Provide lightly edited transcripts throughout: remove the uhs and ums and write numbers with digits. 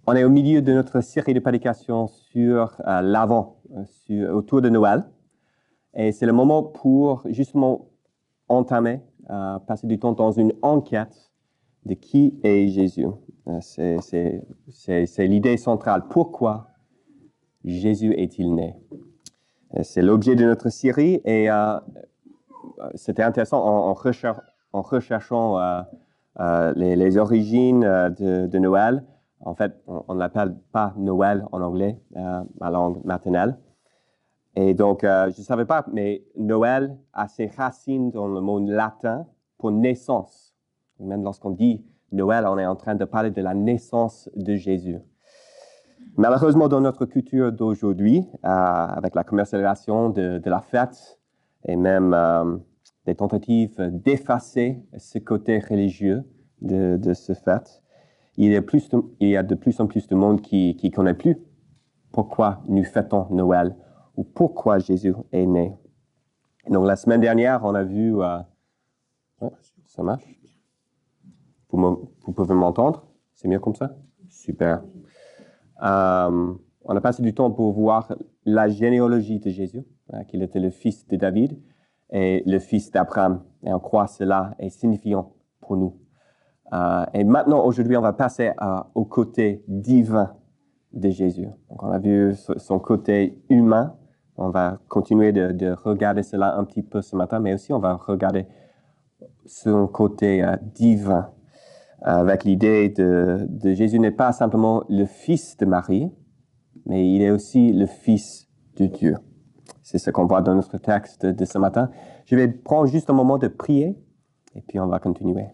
On est au milieu de notre série de prédications sur l'Avent, autour de Noël. Et c'est le moment pour justement entamer, passer du temps dans une enquête de qui est Jésus. C'est l'idée centrale. Pourquoi Jésus est-il né? C'est l'objet de notre série et c'était intéressant en recherchant les origines de Noël. En fait, on ne l'appelle pas Noël en anglais, ma langue maternelle. Et donc, je ne savais pas, mais Noël a ses racines dans le mot latin pour naissance. Même lorsqu'on dit Noël, on est en train de parler de la naissance de Jésus. Malheureusement, dans notre culture d'aujourd'hui, avec la commercialisation de la fête et même des tentatives d'effacer ce côté religieux de ce fête, il y a de plus en plus de monde qui ne connaît plus pourquoi nous fêtons Noël ou pourquoi Jésus est né. Donc, la semaine dernière, on a vu... ça marche? Vous pouvez m'entendre? C'est mieux comme ça? Super. On a passé du temps pour voir la généalogie de Jésus, qu'il était le fils de David et le fils d'Abraham. Et en quoi cela est signifiant pour nous. Et maintenant, aujourd'hui, on va passer au côté divin de Jésus. Donc, on a vu son côté humain. On va continuer de regarder cela un petit peu ce matin, mais aussi on va regarder son côté divin. Avec l'idée de Jésus n'est pas simplement le fils de Marie, mais il est aussi le fils de Dieu. C'est ce qu'on voit dans notre texte de ce matin. Je vais prendre juste un moment de prier, et puis on va continuer.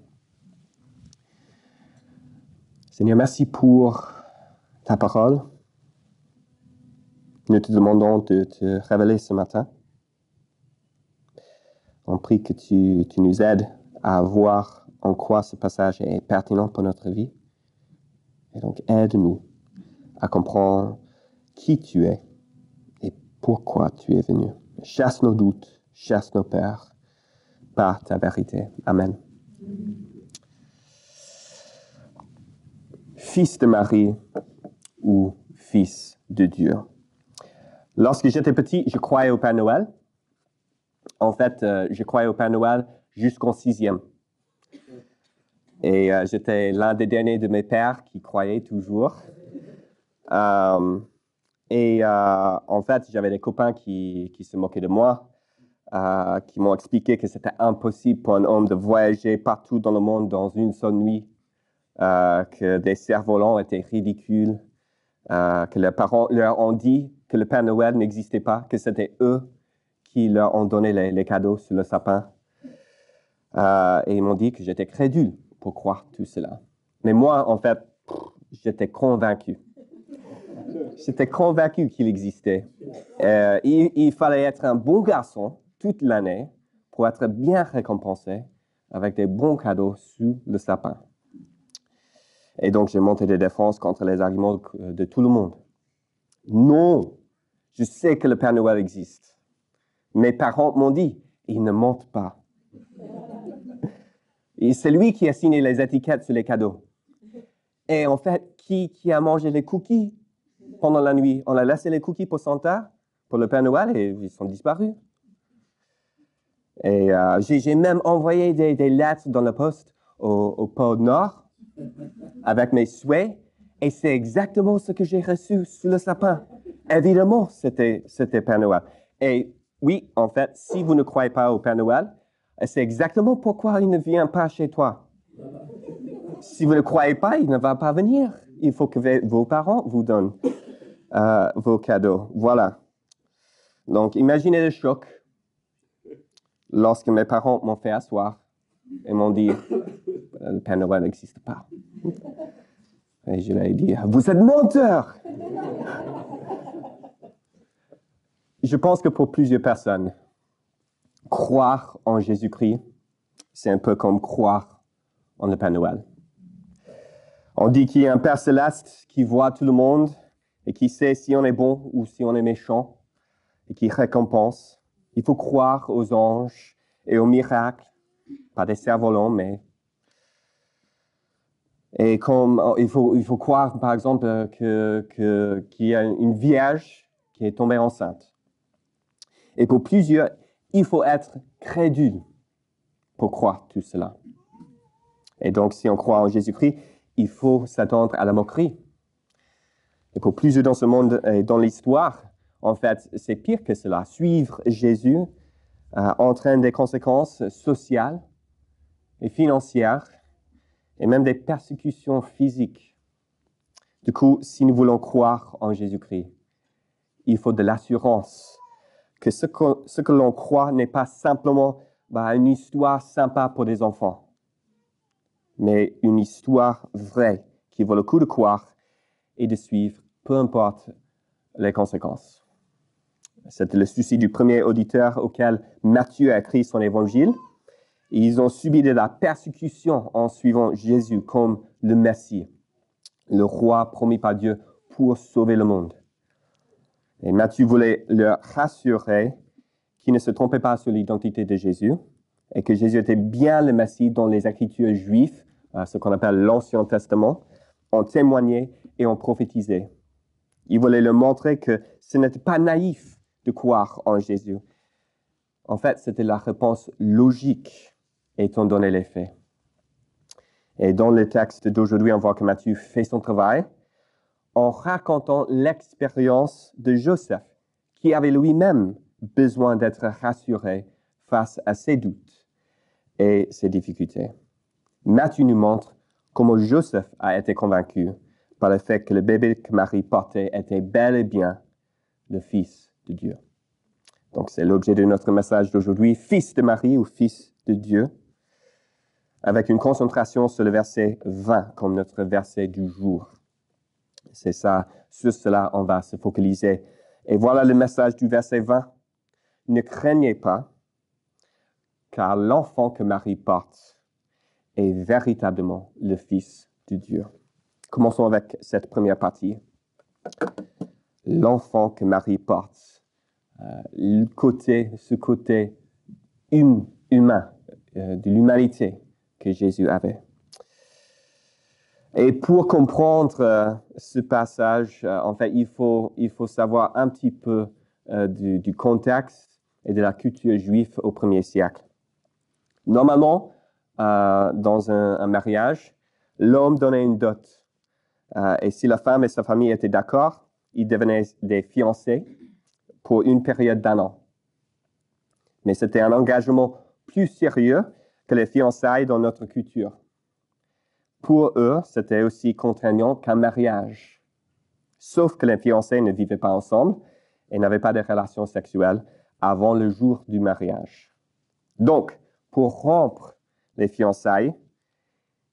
Seigneur, merci pour ta parole. Nous te demandons de te révéler ce matin. On prie que tu nous aides à voir en quoi ce passage est pertinent pour notre vie. Et donc, aide-nous à comprendre qui tu es et pourquoi tu es venu. Chasse nos doutes, chasse nos peurs par ta vérité. Amen. Fils de Marie ou fils de Dieu. Lorsque j'étais petit, je croyais au Père Noël. En fait, je croyais au Père Noël jusqu'en 6e. Et j'étais l'un des derniers de mes pères qui croyaient toujours. En fait, j'avais des copains qui se moquaient de moi, qui m'ont expliqué que c'était impossible pour un homme de voyager partout dans le monde dans une seule nuit, que des cerfs-volants étaient ridicules, que leurs parents leur ont dit que le Père Noël n'existait pas, que c'était eux qui leur ont donné les cadeaux sur le sapin. Et ils m'ont dit que j'étais crédule pour croire tout cela. Mais moi, en fait, j'étais convaincu. J'étais convaincu qu'il existait. Il fallait être un bon garçon toute l'année pour être bien récompensé avec des bons cadeaux sous le sapin. Et donc, j'ai monté des défenses contre les arguments de tout le monde. Non, je sais que le Père Noël existe. Mes parents m'ont dit, il ne ment pas. Et c'est lui qui a signé les étiquettes sur les cadeaux. Et en fait, qui a mangé les cookies pendant la nuit? On a laissé les cookies pour Santa, pour le Père Noël, et ils sont disparus. Et j'ai même envoyé des lettres dans la poste au pôle Nord avec mes souhaits, et c'est exactement ce que j'ai reçu sous le sapin. Évidemment, c'était Père Noël. Et oui, en fait, si vous ne croyez pas au Père Noël, c'est exactement pourquoi il ne vient pas chez toi. Si vous ne croyez pas, il ne va pas venir. Il faut que vos parents vous donnent vos cadeaux. Voilà. Donc, imaginez le choc lorsque mes parents m'ont fait asseoir et m'ont dit « Le Père Noël n'existe pas ». Et je leur ai dit « Vous êtes menteurs !» Je pense que pour plusieurs personnes, croire en Jésus-Christ, c'est un peu comme croire en le Père Noël. On dit qu'il y a un Père céleste qui voit tout le monde et qui sait si on est bon ou si on est méchant et qui récompense. Il faut croire aux anges et aux miracles, pas des cerfs-volants, mais Et comme il faut croire, par exemple, qu'il y a une vierge qui est tombée enceinte. Et pour plusieurs, il faut être crédule pour croire tout cela. Et donc, si on croit en Jésus-Christ, il faut s'attendre à la moquerie. Et pour plusieurs dans ce monde et dans l'histoire, en fait, c'est pire que cela. Suivre Jésus entraîne des conséquences sociales et financières et même des persécutions physiques. Du coup, si nous voulons croire en Jésus-Christ, il faut de l'assurance que ce que l'on croit n'est pas simplement une histoire sympa pour des enfants, mais une histoire vraie qui vaut le coup de croire et de suivre, peu importe les conséquences. C'était le souci du premier auditeur auquel Matthieu a écrit son évangile. Ils ont subi de la persécution en suivant Jésus comme le Messie, le roi promis par Dieu pour sauver le monde. Et Matthieu voulait leur rassurer qu'ils ne se trompaient pas sur l'identité de Jésus et que Jésus était bien le Messie dont les Écritures juives, ce qu'on appelle l'Ancien Testament, ont témoigné et ont prophétisé. Il voulait leur montrer que ce n'était pas naïf de croire en Jésus. En fait, c'était la réponse logique étant donné les faits. Et dans le texte d'aujourd'hui, on voit que Matthieu fait son travail en racontant l'expérience de Joseph, qui avait lui-même besoin d'être rassuré face à ses doutes et ses difficultés. Matthieu nous montre comment Joseph a été convaincu par le fait que le bébé que Marie portait était bel et bien le Fils de Dieu. Donc c'est l'objet de notre message d'aujourd'hui, Fils de Marie ou Fils de Dieu, avec une concentration sur le verset 20 comme notre verset du jour. C'est ça, sur cela on va se focaliser. Et voilà le message du verset 20. Ne craignez pas, car l'enfant que Marie porte est véritablement le Fils de Dieu. Commençons avec cette première partie. L'enfant que Marie porte. Ce côté humain, de l'humanité que Jésus avait. Et pour comprendre ce passage, en fait, il faut savoir un petit peu du contexte et de la culture juive au 1er siècle. Normalement, dans un mariage, l'homme donnait une dot. Et si la femme et sa famille étaient d'accord, ils devenaient des fiancés pour une période d'1 an. Mais c'était un engagement plus sérieux que les fiançailles dans notre culture. Pour eux, c'était aussi contraignant qu'un mariage. Sauf que les fiancés ne vivaient pas ensemble et n'avaient pas de relations sexuelles avant le jour du mariage. Donc, pour rompre les fiançailles,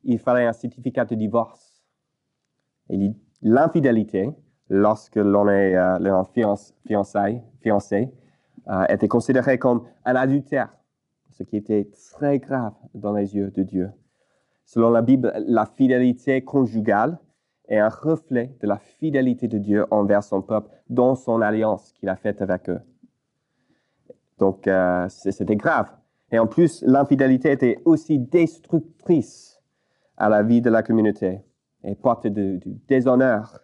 il fallait un certificat de divorce. Et l'infidélité, lorsque l'on est en fiancé, était considéré comme un adultère, ce qui était très grave dans les yeux de Dieu. Selon la Bible, la fidélité conjugale est un reflet de la fidélité de Dieu envers son peuple dans son alliance qu'il a faite avec eux. Donc, c'était grave. Et en plus, l'infidélité était aussi destructrice à la vie de la communauté et portait du déshonneur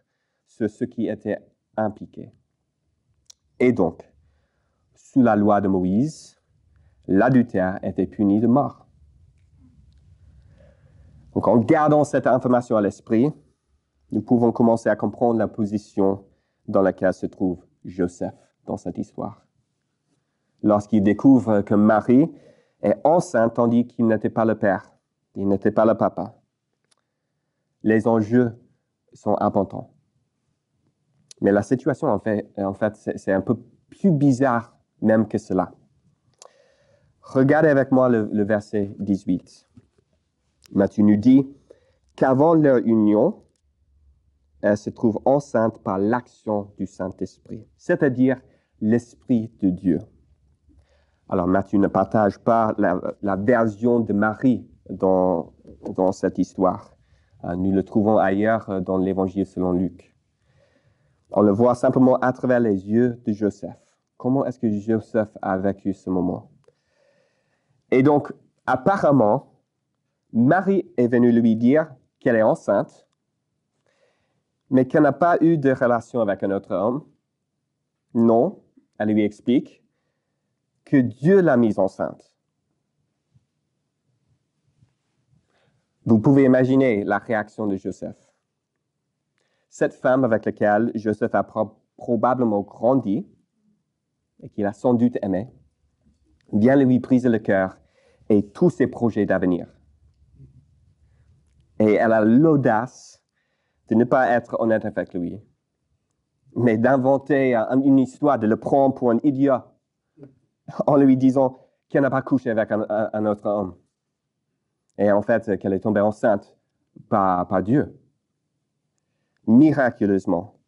sur ceux qui étaient impliqués. Et donc, sous la loi de Moïse, l'adultère était puni de mort. Donc, en gardant cette information à l'esprit, nous pouvons commencer à comprendre la position dans laquelle se trouve Joseph dans cette histoire. Lorsqu'il découvre que Marie est enceinte tandis qu'il n'était pas le père, il n'était pas le papa, les enjeux sont importants. Mais la situation, en fait, c'est un peu plus bizarre même que cela. Regardez avec moi le verset 18. Matthieu nous dit qu'avant leur union, elle se trouve enceinte par l'action du Saint-Esprit, c'est-à-dire l'Esprit de Dieu. Alors Matthieu ne partage pas la version de Marie dans cette histoire. Nous le trouvons ailleurs dans l'Évangile selon Luc. On le voit simplement à travers les yeux de Joseph. Comment est-ce que Joseph a vécu ce moment? Et donc, apparemment, Marie est venue lui dire qu'elle est enceinte, mais qu'elle n'a pas eu de relation avec un autre homme. Non, elle lui explique que Dieu l'a mise enceinte. Vous pouvez imaginer la réaction de Joseph. Cette femme avec laquelle Joseph a probablement grandi et qu'il a sans doute aimé, vient lui briser le cœur et tous ses projets d'avenir. Et elle a l'audace de ne pas être honnête avec lui, mais d'inventer une histoire, de le prendre pour un idiot, en lui disant qu'elle n'a pas couché avec un autre homme. Et en fait, qu'elle est tombée enceinte par Dieu, miraculeusement.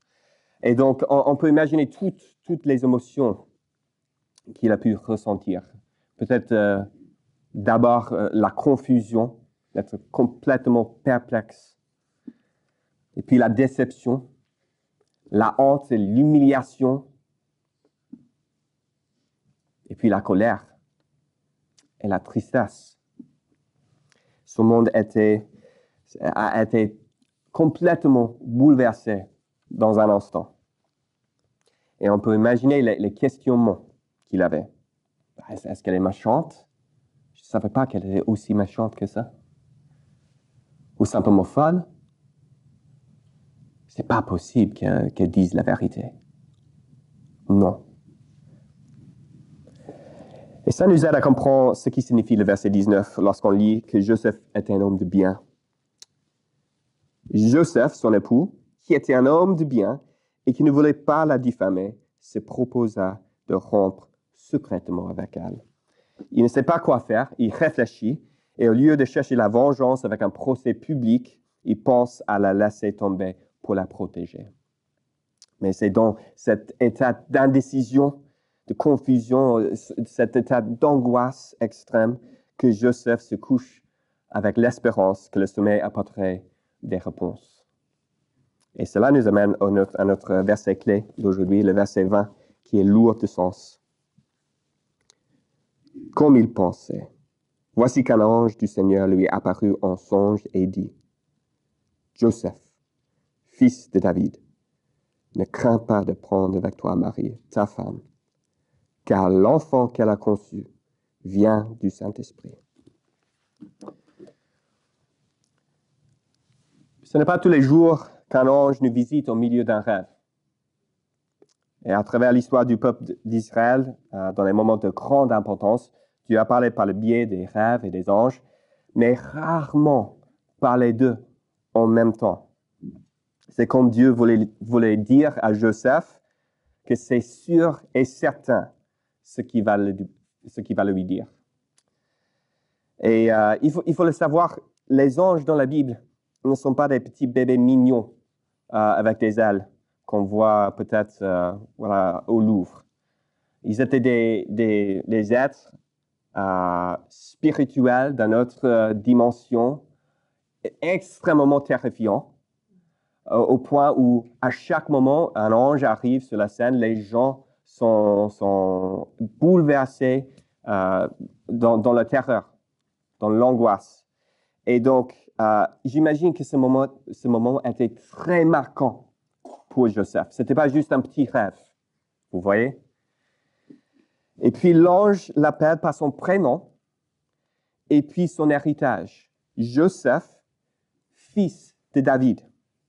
Et donc, on peut imaginer toutes les émotions qu'il a pu ressentir. Peut-être d'abord la confusion, d'être complètement perplexe. Et puis la déception, la honte et l'humiliation. Et puis la colère et la tristesse. Son monde a été complètement bouleversé dans un instant. Et on peut imaginer les questionnements qu'il avait. Est-ce qu'elle est méchante? Je ne savais pas qu'elle était aussi méchante que ça. Ou simplement folle. C'est pas possible qu'elle dise la vérité. Non. Et ça nous aide à comprendre ce qui signifie le verset 19 lorsqu'on lit que Joseph était un homme de bien. Joseph, son époux, qui était un homme de bien et qui ne voulait pas la diffamer, se proposa de rompre secrètement avec elle. Il ne sait pas quoi faire, il réfléchit, et au lieu de chercher la vengeance avec un procès public, il pense à la laisser tomber pour la protéger. Mais c'est dans cet état d'indécision, de confusion, cet état d'angoisse extrême que Joseph se couche avec l'espérance que le sommeil apporterait des réponses. Et cela nous amène à notre verset clé d'aujourd'hui, le verset 20, qui est lourd de sens. Comme il pensait, voici qu'un ange du Seigneur lui apparut en songe et dit, « Joseph, fils de David, ne crains pas de prendre avec toi Marie, ta femme, car l'enfant qu'elle a conçu vient du Saint-Esprit. » Ce n'est pas tous les jours qu'un ange nous visite au milieu d'un rêve. Et à travers l'histoire du peuple d'Israël, dans les moments de grande importance, Dieu a parlé par le biais des rêves et des anges, mais rarement par les deux en même temps. C'est comme Dieu voulait dire à Joseph que c'est sûr et certain ce qu'il va lui dire. Et il faut le savoir, les anges dans la Bible ne sont pas des petits bébés mignons avec des ailes qu'on voit peut-être au Louvre. Ils étaient des êtres spirituels d'une autre dimension, extrêmement terrifiants, au point où à chaque moment un ange arrive sur la scène, les gens sont bouleversés dans la terreur, dans l'angoisse. Et donc, j'imagine que ce moment était très marquant pour Joseph. Ce n'était pas juste un petit rêve, vous voyez? Et puis l'ange l'appelle par son prénom et puis son héritage. Joseph, fils de David.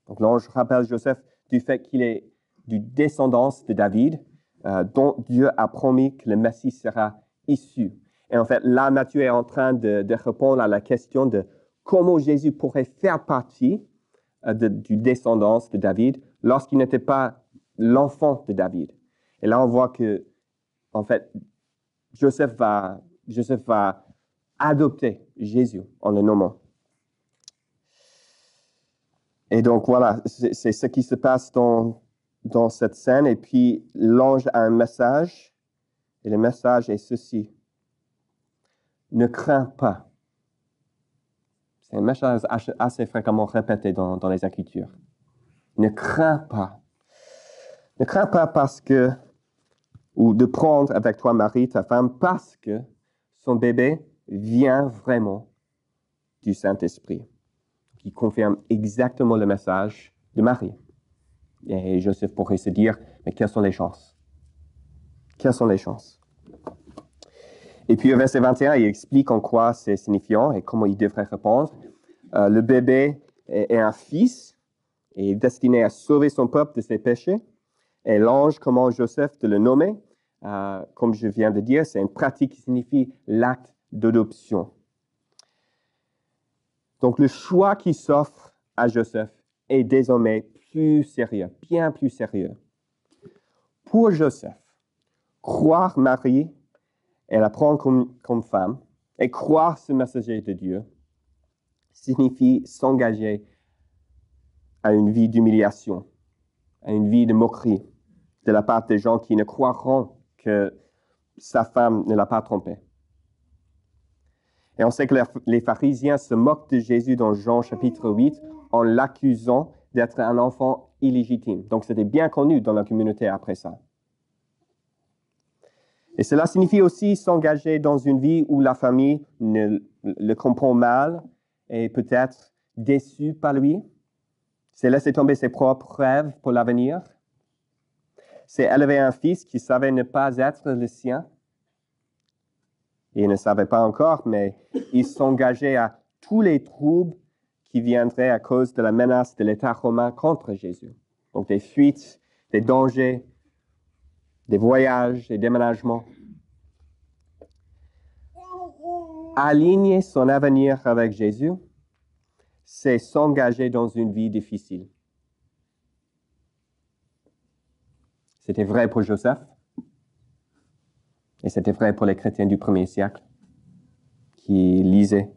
Donc l'ange rappelle Joseph du fait qu'il est du descendance de David, dont Dieu a promis que le Messie sera issu. Et en fait, là, Matthieu est en train de répondre à la question de comment Jésus pourrait faire partie du descendance de David lorsqu'il n'était pas l'enfant de David. Et là, on voit que, en fait, Joseph va adopter Jésus en le nommant. Et donc, voilà, c'est ce qui se passe dans cette scène. Et puis, l'ange a un message, et le message est ceci. Ne crains pas. C'est un message assez fréquemment répété dans les Écritures. Ne crains pas. Ne crains pas ou de prendre avec toi Marie, ta femme, parce que son bébé vient vraiment du Saint-Esprit. qui confirme exactement le message de Marie. Et Joseph pourrait se dire, mais quelles sont les chances? Quelles sont les chances? Et puis au verset 21, il explique en quoi c'est signifiant et comment il devrait répondre. Le bébé est un fils et est destiné à sauver son peuple de ses péchés. Et l'ange commande Joseph de le nommer. Comme je viens de dire, c'est une pratique qui signifie l'acte d'adoption. Donc le choix qui s'offre à Joseph est désormais plus sérieux, bien plus sérieux. Pour Joseph, croire Marie et la prendre comme femme et croire ce messager de Dieu signifie s'engager à une vie d'humiliation, à une vie de moquerie de la part des gens qui ne croiront que sa femme ne l'a pas trompé. Et on sait que les pharisiens se moquent de Jésus dans Jean chapitre 8 en l'accusant d'être un enfant illégitime. Donc c'était bien connu dans la communauté après ça. Et cela signifie aussi s'engager dans une vie où la famille le comprend mal et peut-être déçue par lui. C'est laisser tomber ses propres rêves pour l'avenir. C'est élever un fils qui savait ne pas être le sien. Il ne savait pas encore, mais il s'engageait à tous les troubles qui viendraient à cause de la menace de l'État romain contre Jésus. Donc des fuites, des dangers, des voyages, des déménagements. Aligner son avenir avec Jésus, c'est s'engager dans une vie difficile. C'était vrai pour Joseph, et c'était vrai pour les chrétiens du premier siècle qui lisaient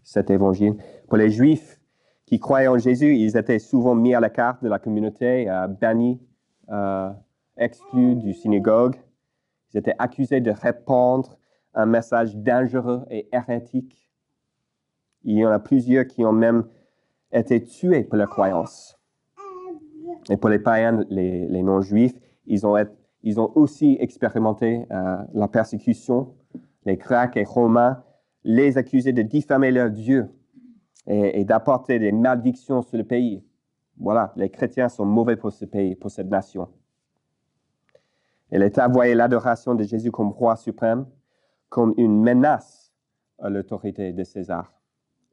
cet évangile. Pour les Juifs qui croyaient en Jésus, ils étaient souvent mis à l'écart de la communauté, bannis, exclus du synagogue. Ils étaient accusés de répandre un message dangereux et hérétique. Il y en a plusieurs qui ont même été tués pour leur croyance. Et pour les païens, les non-juifs, ils ont aussi expérimenté la persécution. Les Grecs et Romains les accusaient de diffamer leur Dieu et d'apporter des malédictions sur le pays. Voilà, les chrétiens sont mauvais pour ce pays, pour cette nation. Et l'État voyait l'adoration de Jésus comme roi suprême, comme une menace à l'autorité de César.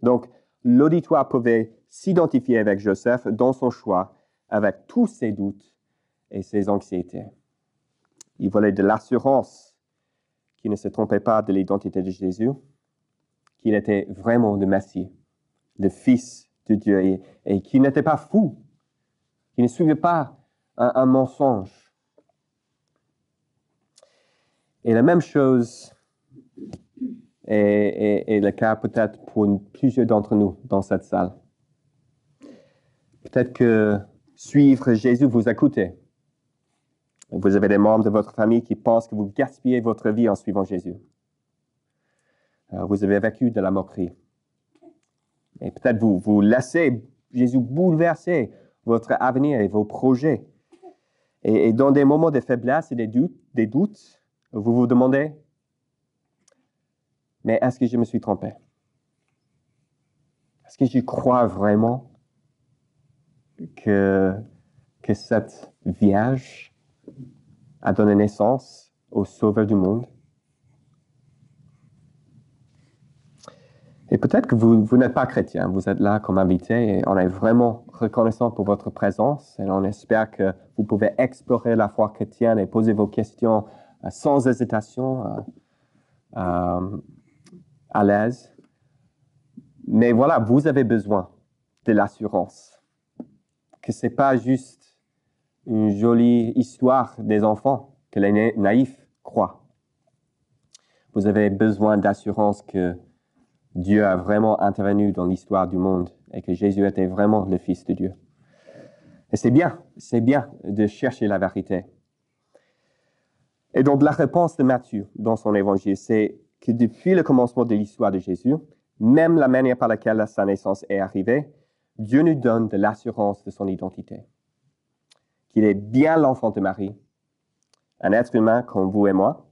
Donc, l'auditoire pouvait s'identifier avec Joseph dans son choix, avec tous ses doutes et ses anxiétés. Il voulait de l'assurance qu'il ne se trompait pas de l'identité de Jésus, qu'il était vraiment le Messie, le Fils de Dieu, et qu'il n'était pas fou, qu'il ne suivait pas un mensonge. Et la même chose est le cas peut-être pour plusieurs d'entre nous dans cette salle. Peut-être que suivre Jésus vous a coûté. Vous avez des membres de votre famille qui pensent que vous gaspillez votre vie en suivant Jésus. Vous avez vécu de la moquerie. Et peut-être vous laissez Jésus bouleverser votre avenir et vos projets. Et dans des moments de faiblesse et des doutes, vous vous demandez, mais est-ce que je me suis trompé? Est-ce que je crois vraiment que cette Vierge a donné naissance au Sauveur du monde? Et peut-être que vous n'êtes pas chrétien, vous êtes là comme invité et on est vraiment reconnaissant pour votre présence et on espère que vous pouvez explorer la foi chrétienne et poser vos questions sans hésitation, à l'aise. Mais voilà, vous avez besoin de l'assurance, que ce n'est pas juste une jolie histoire des enfants que les naïfs croient. Vous avez besoin d'assurance que Dieu a vraiment intervenu dans l'histoire du monde et que Jésus était vraiment le Fils de Dieu. Et c'est bien de chercher la vérité. Et donc la réponse de Matthieu dans son évangile, c'est que depuis le commencement de l'histoire de Jésus, même la manière par laquelle sa naissance est arrivée, Dieu nous donne de l'assurance de son identité. Qu'il est bien l'enfant de Marie, un être humain comme vous et moi,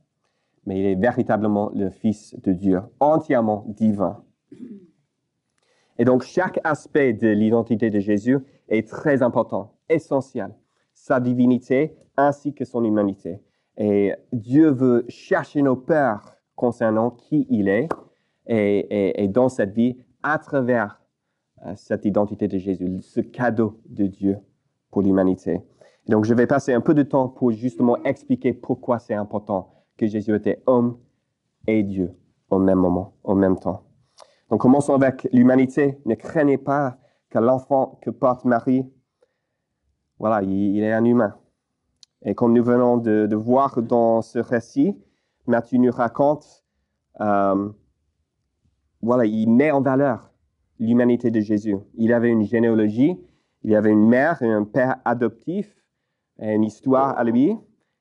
mais il est véritablement le Fils de Dieu, entièrement divin. Et donc, chaque aspect de l'identité de Jésus est très important, essentiel. Sa divinité ainsi que son humanité. Et Dieu veut chercher nos peurs concernant qui il est et dans cette vie à travers cette identité de Jésus, ce cadeau de Dieu pour l'humanité. Donc, je vais passer un peu de temps pour justement expliquer pourquoi c'est important que Jésus était homme et Dieu au même moment, au même temps. Donc, commençons avec l'humanité. Ne craignez pas que l'enfant que porte Marie, voilà, il est un humain. Et comme nous venons de voir dans ce récit, Matthieu nous raconte, voilà, il met en valeur l'humanité de Jésus. Il avait une généalogie, il avait une mère et un père adoptif, et une histoire à lui.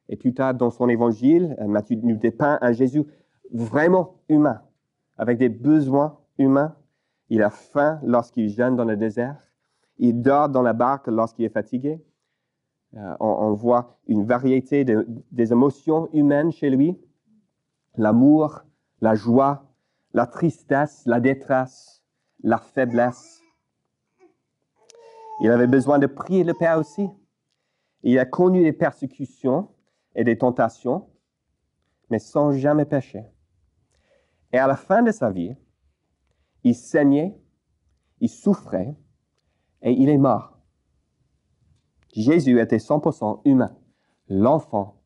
Et plus tard, dans son évangile, Matthieu nous dépeint un Jésus vraiment humain, avec des besoins humains. Il a faim lorsqu'il jeûne dans le désert. Il dort dans la barque lorsqu'il est fatigué. On voit une variété des émotions humaines chez lui. L'amour, la joie, la tristesse, la détresse, la faiblesse. Il avait besoin de prier le Père aussi. Il a connu des persécutions et des tentations, mais sans jamais pécher. Et à la fin de sa vie, il saignait, il souffrait et il est mort. Jésus était 100% humain, l'enfant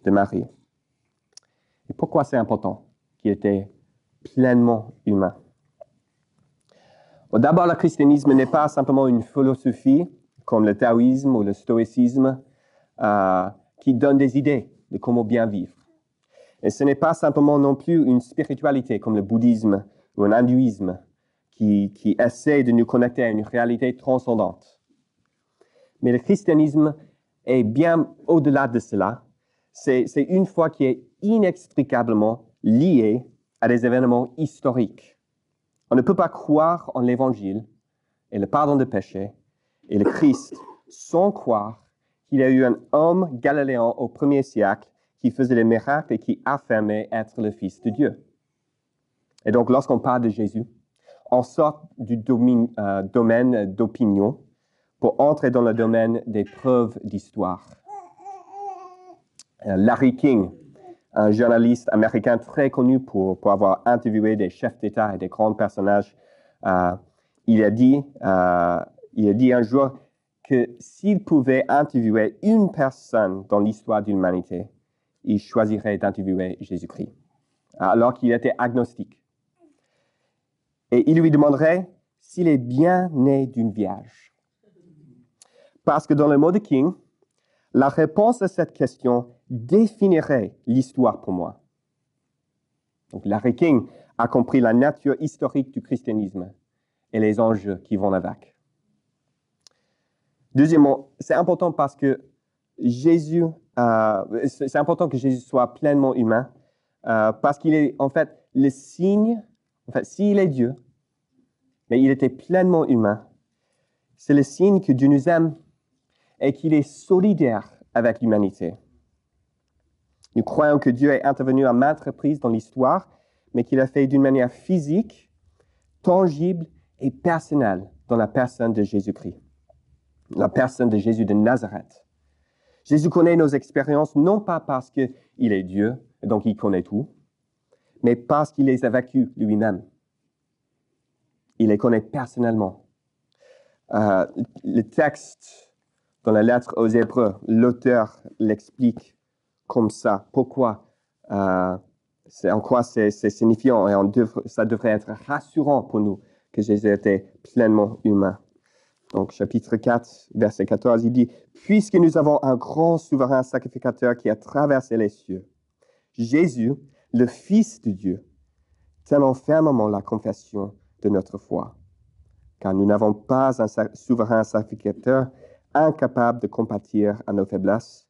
de Marie. Et pourquoi c'est important qu'il était pleinement humain? Bon, d'abord, le christianisme n'est pas simplement une philosophie comme le taoïsme ou le stoïcisme qui donne des idées de comment bien vivre. Et ce n'est pas simplement non plus une spiritualité comme le bouddhisme ou l'hindouisme qui essaie de nous connecter à une réalité transcendante. Mais le christianisme est bien au-delà de cela. C'est une foi qui est inextricablement liée à des événements historiques. On ne peut pas croire en l'Évangile et le pardon de péché et le Christ sans croire qu'il y a eu un homme galiléen au 1er siècle qui faisait des miracles et qui affirmait être le Fils de Dieu. Et donc, lorsqu'on parle de Jésus, on sort du domaine d'opinion pour entrer dans le domaine des preuves d'histoire. Larry King, un journaliste américain très connu pour avoir interviewé des chefs d'État et des grands personnages, il a dit un jour que s'il pouvait interviewer une personne dans l'histoire de l'humanité, il choisirait d'interviewer Jésus-Christ, alors qu'il était agnostique. Et il lui demanderait s'il est bien né d'une vierge. Parce que dans le mot de King, la réponse à cette question définirait l'histoire pour moi. Donc Larry King a compris la nature historique du christianisme et les enjeux qui vont avec. Deuxièmement, c'est important parce que c'est important que Jésus soit pleinement humain, parce qu'il est en fait le signe, s'il est Dieu, mais il était pleinement humain, c'est le signe que Dieu nous aime et qu'il est solidaire avec l'humanité. Nous croyons que Dieu est intervenu à maintes reprises dans l'histoire, mais qu'il a fait d'une manière physique, tangible et personnelle dans la personne de Jésus-Christ, la personne de Jésus de Nazareth. Jésus connaît nos expériences non pas parce qu'il est Dieu, et donc il connaît tout, mais parce qu'il les a vécues lui-même. Il les connaît personnellement. Le texte dans la lettre aux Hébreux, l'auteur l'explique comme ça. Pourquoi en quoi c'est signifiant et ça devrait être rassurant pour nous que Jésus était pleinement humain. Donc, chapitre 4, verset 14, il dit « Puisque nous avons un grand souverain sacrificateur qui a traversé les cieux, Jésus, le Fils de Dieu, tenons fermement la confession de notre foi. Car nous n'avons pas un souverain sacrificateur incapable de compatir à nos faiblesses,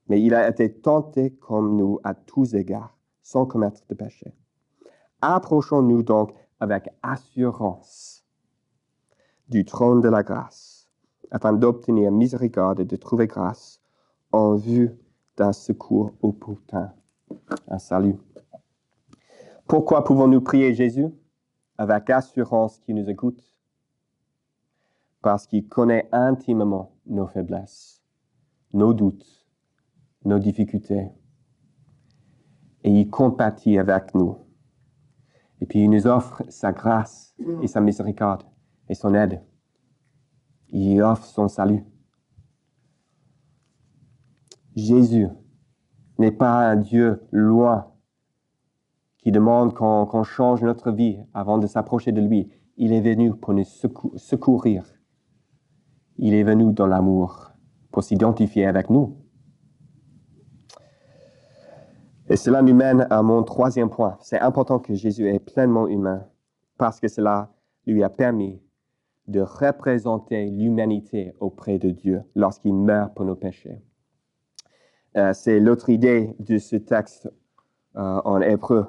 mais il a été tenté comme nous à tous égards, sans commettre de péché. Approchons-nous donc avec assurance du trône de la grâce, afin d'obtenir miséricorde et de trouver grâce en vue d'un secours opportun, un salut. Pourquoi pouvons-nous prier Jésus? avec assurance qu'il nous écoute, parce qu'il connaît intimement nos faiblesses, nos doutes, nos difficultés. Et il compatit avec nous. Et puis il nous offre sa grâce et sa miséricorde et son aide. Il offre son salut. Jésus n'est pas un Dieu loin qui demande qu'on change notre vie avant de s'approcher de lui. Il est venu pour nous secourir. Il est venu dans l'amour pour s'identifier avec nous. Et cela nous mène à mon troisième point. C'est important que Jésus est pleinement humain parce que cela lui a permis de représenter l'humanité auprès de Dieu lorsqu'il meurt pour nos péchés. C'est l'autre idée de ce texte en hébreu.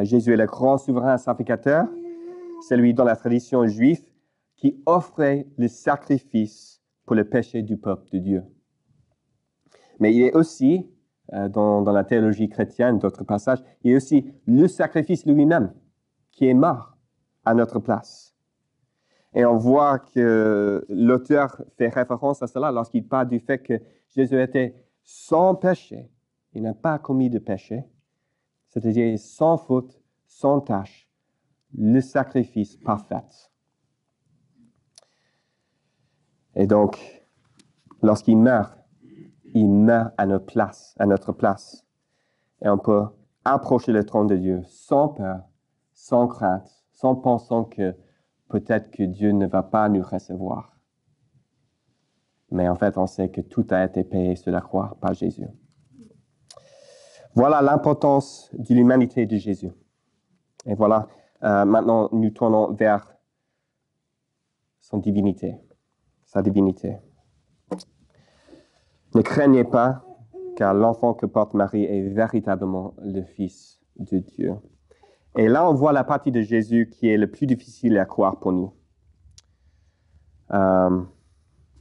Jésus est le grand souverain sacrificateur, celui dans la tradition juive qui offrait le sacrifice pour le péché du peuple de Dieu. Mais il est aussi, dans la théologie chrétienne, d'autres passages, il est aussi le sacrifice lui-même qui est mort à notre place. Et on voit que l'auteur fait référence à cela lorsqu'il parle du fait que Jésus était sans péché. Il n'a pas commis de péché, c'est-à-dire sans faute, sans tache, le sacrifice parfait. Et donc, lorsqu'il meurt à notre place. Et on peut approcher le trône de Dieu sans peur, sans crainte, sans pensant que peut-être que Dieu ne va pas nous recevoir. Mais en fait, on sait que tout a été payé sur la croix par Jésus. Voilà l'importance de l'humanité de Jésus. Et voilà, maintenant, nous tournons vers sa divinité. Ne craignez pas, car l'enfant que porte Marie est véritablement le Fils de Dieu. Et là, on voit la partie de Jésus qui est le plus difficile à croire pour nous.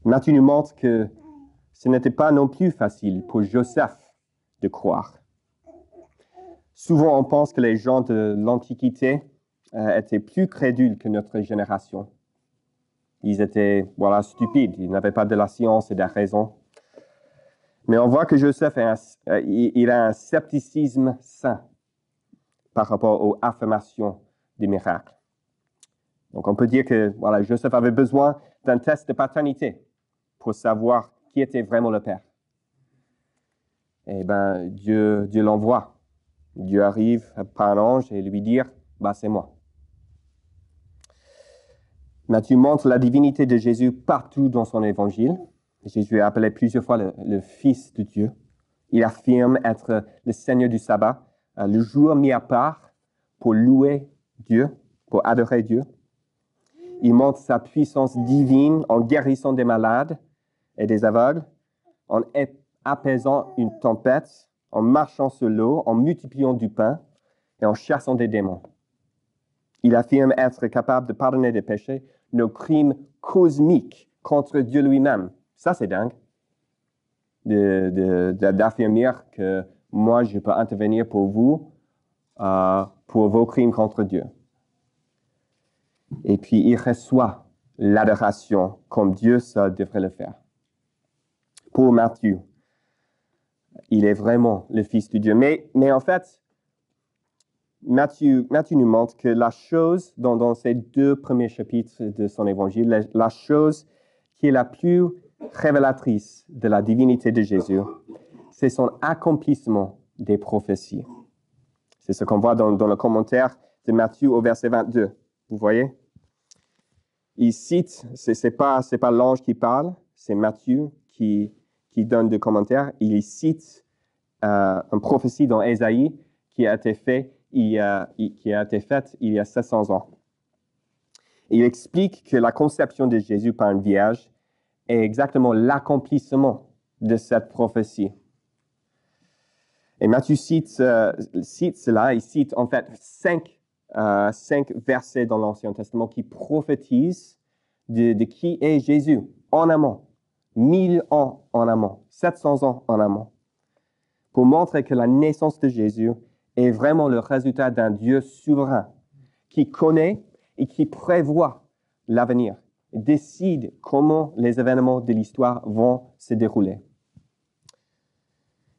Matthieu nous montre que ce n'était pas non plus facile pour Joseph de croire. Souvent, on pense que les gens de l'Antiquité étaient plus crédules que notre génération. Ils étaient, stupides. Ils n'avaient pas de la science et de la raison. Mais on voit que Joseph il a un scepticisme sain par rapport aux affirmations des miracles. Donc, on peut dire que Joseph avait besoin d'un test de paternité pour savoir qui était vraiment le Père. Eh bien, Dieu l'envoie. Dieu arrive par un ange et lui dit « c'est moi ». Matthieu montre la divinité de Jésus partout dans son évangile. Jésus est appelé plusieurs fois le Fils de Dieu. Il affirme être le Seigneur du sabbat, le jour mis à part pour louer Dieu, pour adorer Dieu. Il montre sa puissance divine en guérissant des malades et des aveugles, en apaisant une tempête, en marchant sur l'eau, en multipliant du pain et en chassant des démons. Il affirme être capable de pardonner des péchés, nos crimes cosmiques contre Dieu lui-même. Ça, c'est dingue, d'affirmer que moi, je peux intervenir pour vous, pour vos crimes contre Dieu. Et puis, il reçoit l'adoration comme Dieu seul devrait le faire. Pour Matthieu, il est vraiment le Fils de Dieu. Mais en fait, Matthieu nous montre que la chose, dans ces 2 premiers chapitres de son évangile, la chose qui est la plus révélatrice de la divinité de Jésus, c'est son accomplissement des prophéties. C'est ce qu'on voit dans le commentaire de Matthieu au verset 22. Vous voyez? Il cite, c'est pas l'ange qui parle, c'est Matthieu qui donne des commentaires. Il cite une prophétie dans Ésaïe qui a été faite il y a 700 ans. Il explique que la conception de Jésus par une vierge est exactement l'accomplissement de cette prophétie. Et Matthieu cite cela, il cite en fait 5 versets dans l'Ancien Testament qui prophétisent de qui est Jésus en amont, 1000 ans en amont, 700 ans en amont, pour montrer que la naissance de Jésus est vraiment le résultat d'un Dieu souverain qui connaît et qui prévoit l'avenir, décide comment les événements de l'histoire vont se dérouler.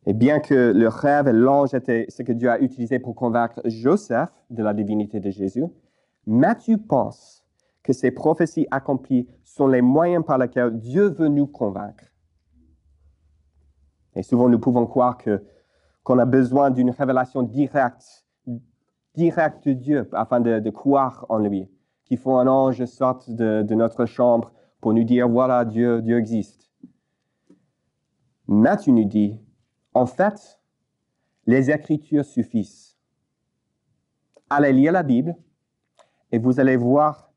Et bien que le rêve et l'ange étaient ce que Dieu a utilisé pour convaincre Joseph de la divinité de Jésus, Matthieu pense que ces prophéties accomplies sont les moyens par lesquels Dieu veut nous convaincre. Et souvent, nous pouvons croire qu'on a besoin d'une révélation directe de Dieu afin de croire en lui. Qu'il faut un ange sorte de notre chambre pour nous dire, voilà, Dieu existe. Matthieu nous dit, en fait, les Écritures suffisent. Allez lire la Bible et vous allez voir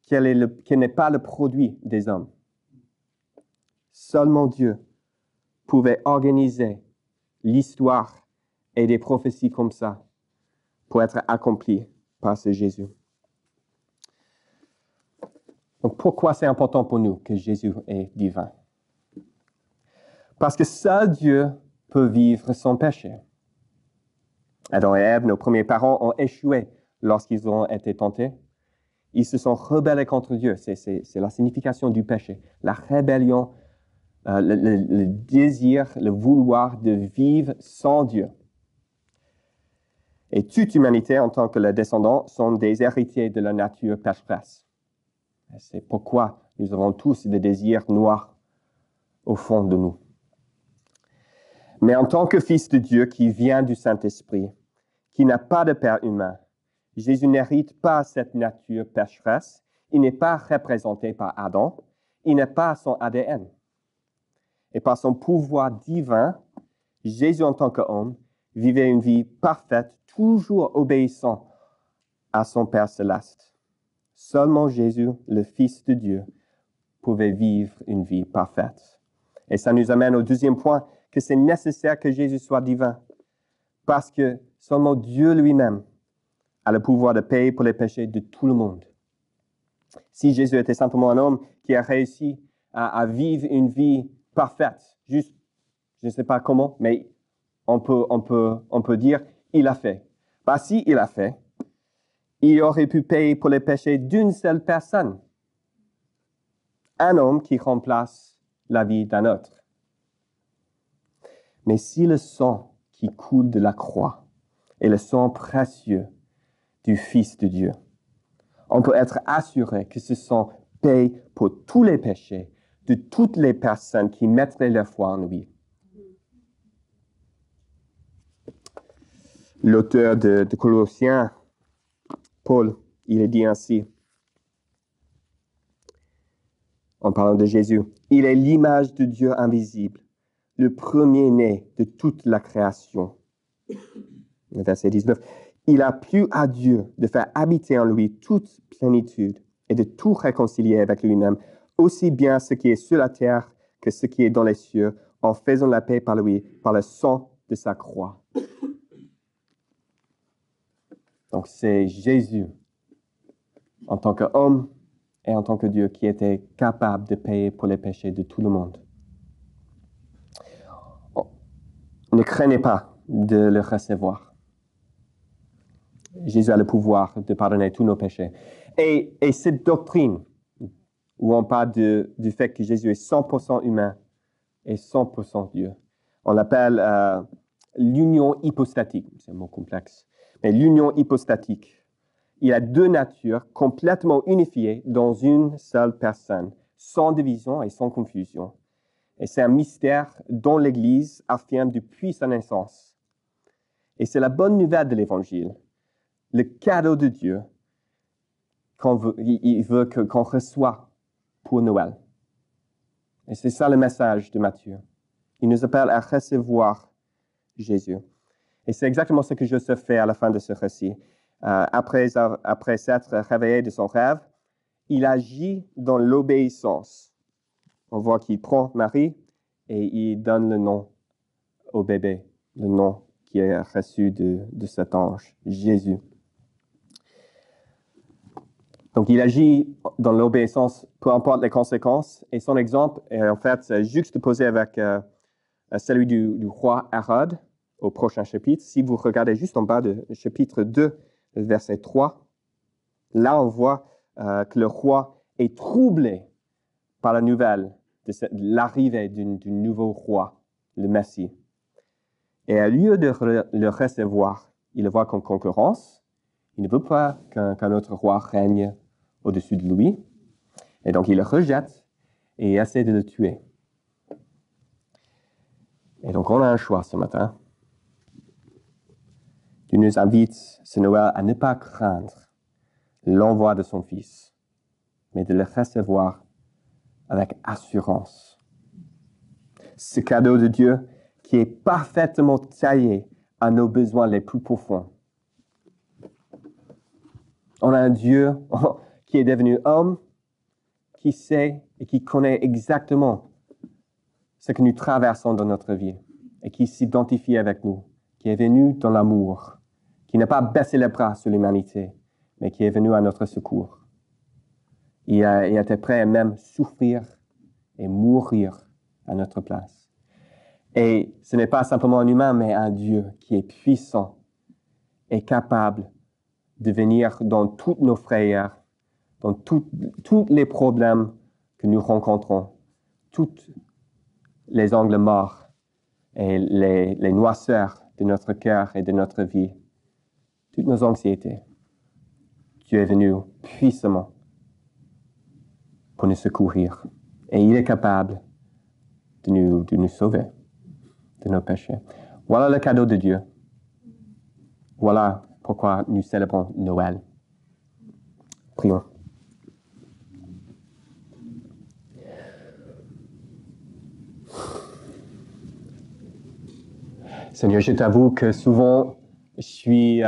qu'elle n'est pas le produit des hommes. Seulement Dieu pouvait organiser l'histoire et des prophéties comme ça pour être accomplies par ce Jésus. Donc pourquoi c'est important pour nous que Jésus est divin? Parce que seul Dieu peut vivre sans péché. Adam et Ève, nos premiers parents, ont échoué lorsqu'ils ont été tentés. Ils se sont rebellés contre Dieu. C'est la signification du péché. La rébellion, le désir, le vouloir de vivre sans Dieu. Et toute l'humanité, en tant que les descendants, sont des héritiers de la nature pécheresse. C'est pourquoi nous avons tous des désirs noirs au fond de nous. Mais en tant que fils de Dieu qui vient du Saint-Esprit, qui n'a pas de père humain, Jésus n'hérite pas cette nature pécheresse. Il n'est pas représenté par Adam. Il n'a pas son ADN. Et par son pouvoir divin, Jésus en tant qu'homme vivait une vie parfaite, toujours obéissant à son Père céleste. Seulement Jésus, le Fils de Dieu, pouvait vivre une vie parfaite. Et ça nous amène au deuxième point, que c'est nécessaire que Jésus soit divin, parce que seulement Dieu lui-même a le pouvoir de payer pour les péchés de tout le monde. Si Jésus était simplement un homme qui a réussi à vivre une vie parfaite, juste, je ne sais pas comment, mais on peut dire, il a fait. Bah, si il a fait, il aurait pu payer pour les péchés d'une seule personne. Un homme qui remplace la vie d'un autre. Mais si le sang qui coule de la croix est le sang précieux du Fils de Dieu, on peut être assuré que ce sang paye pour tous les péchés de toutes les personnes qui mettraient leur foi en lui. L'auteur de Colossiens, Paul, il est dit ainsi, en parlant de Jésus, « Il est l'image de Dieu invisible, le premier-né de toute la création. » Verset 19, « Il a plu à Dieu de faire habiter en lui toute plénitude et de tout réconcilier avec lui-même, aussi bien ce qui est sur la terre que ce qui est dans les cieux, en faisant la paix par lui, par le sang de sa croix. » Donc c'est Jésus, en tant qu'homme et en tant que Dieu, qui était capable de payer pour les péchés de tout le monde. Ne craignez pas de le recevoir. Jésus a le pouvoir de pardonner tous nos péchés. Et cette doctrine, où on parle du fait que Jésus est 100% humain et 100% Dieu, on l'appelle l'union hypostatique. C'est un mot complexe. Mais l'union hypostatique, il y a deux natures complètement unifiées dans une seule personne, sans division et sans confusion. Et c'est un mystère dont l'Église affirme depuis sa naissance. Et c'est la bonne nouvelle de l'Évangile, le cadeau de Dieu qu'on reçoit pour Noël. Et c'est ça le message de Matthieu. Il nous appelle à recevoir Jésus. Et c'est exactement ce que Joseph fait à la fin de ce récit. Après s'être réveillé de son rêve, il agit dans l'obéissance. On voit qu'il prend Marie et il donne le nom au bébé, le nom qui est reçu de cet ange, Jésus. Donc il agit dans l'obéissance, peu importe les conséquences, et son exemple est en fait juxtaposé avec celui du roi Hérode au prochain chapitre. Si vous regardez juste en bas du chapitre 2, verset 3, là, on voit que le roi est troublé par la nouvelle de l'arrivée d'un nouveau roi, le Messie. Et au lieu de le recevoir, il le voit comme concurrence. Il ne veut pas qu'un autre roi règne au-dessus de lui. Et donc, il le rejette et essaie de le tuer. Et donc, on a un choix ce matin. Dieu nous invite ce Noël à ne pas craindre l'envoi de son Fils, mais de le recevoir avec assurance. Ce cadeau de Dieu qui est parfaitement taillé à nos besoins les plus profonds. On a un Dieu qui est devenu homme, qui sait et qui connaît exactement ce que nous traversons dans notre vie et qui s'identifie avec nous, qui est venu dans l'amour, qui n'a pas baissé les bras sur l'humanité, mais qui est venu à notre secours. Il a été prêt à même souffrir et mourir à notre place. Et ce n'est pas simplement un humain, mais un Dieu qui est puissant et capable de venir dans toutes nos frayeurs, dans tous les problèmes que nous rencontrons, tous les angles morts et les noirceurs de notre cœur et de notre vie, toutes nos anxiétés. Dieu est venu puissamment pour nous secourir. Et il est capable de nous sauver de nos péchés. Voilà le cadeau de Dieu. Voilà pourquoi nous célébrons Noël. Prions. Seigneur, je t'avoue que souvent, je suis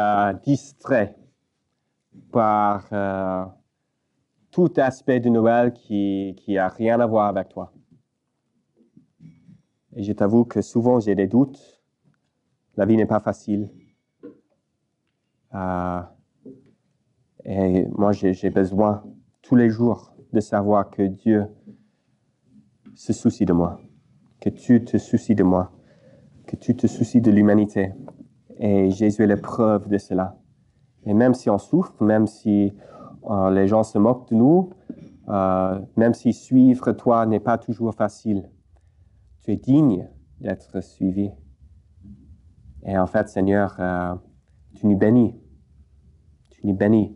distrait par tout aspect de Noël qui n'a rien à voir avec toi. Et je t'avoue que souvent, j'ai des doutes. La vie n'est pas facile. Et moi, j'ai besoin tous les jours de savoir que Dieu se soucie de moi, que tu te soucies de moi, que tu te soucies de l'humanité. Et Jésus est la preuve de cela. Et même si on souffre, même si les gens se moquent de nous, même si suivre toi n'est pas toujours facile, tu es digne d'être suivi. Et en fait, Seigneur, tu nous bénis. Tu nous bénis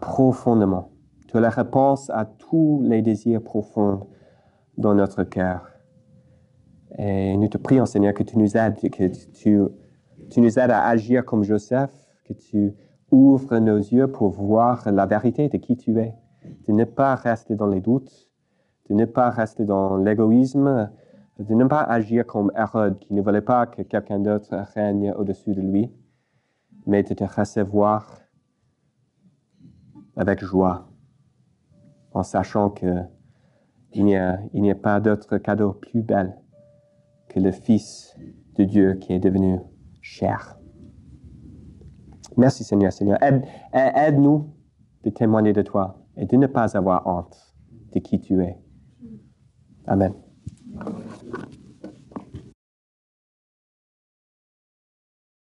profondément. Tu es la réponse à tous les désirs profonds dans notre cœur. Et nous te prions, Seigneur, que tu nous aides, que tu nous aides à agir comme Joseph, que tu ouvres nos yeux pour voir la vérité de qui tu es, de ne pas rester dans les doutes, de ne pas rester dans l'égoïsme, de ne pas agir comme Hérode, qui ne voulait pas que quelqu'un d'autre règne au-dessus de lui, mais de te recevoir avec joie, en sachant qu'il n'y a pas d'autre cadeau plus bel que le Fils de Dieu qui est devenu chair. Merci Seigneur. Aide-nous de témoigner de toi et de ne pas avoir honte de qui tu es. Amen.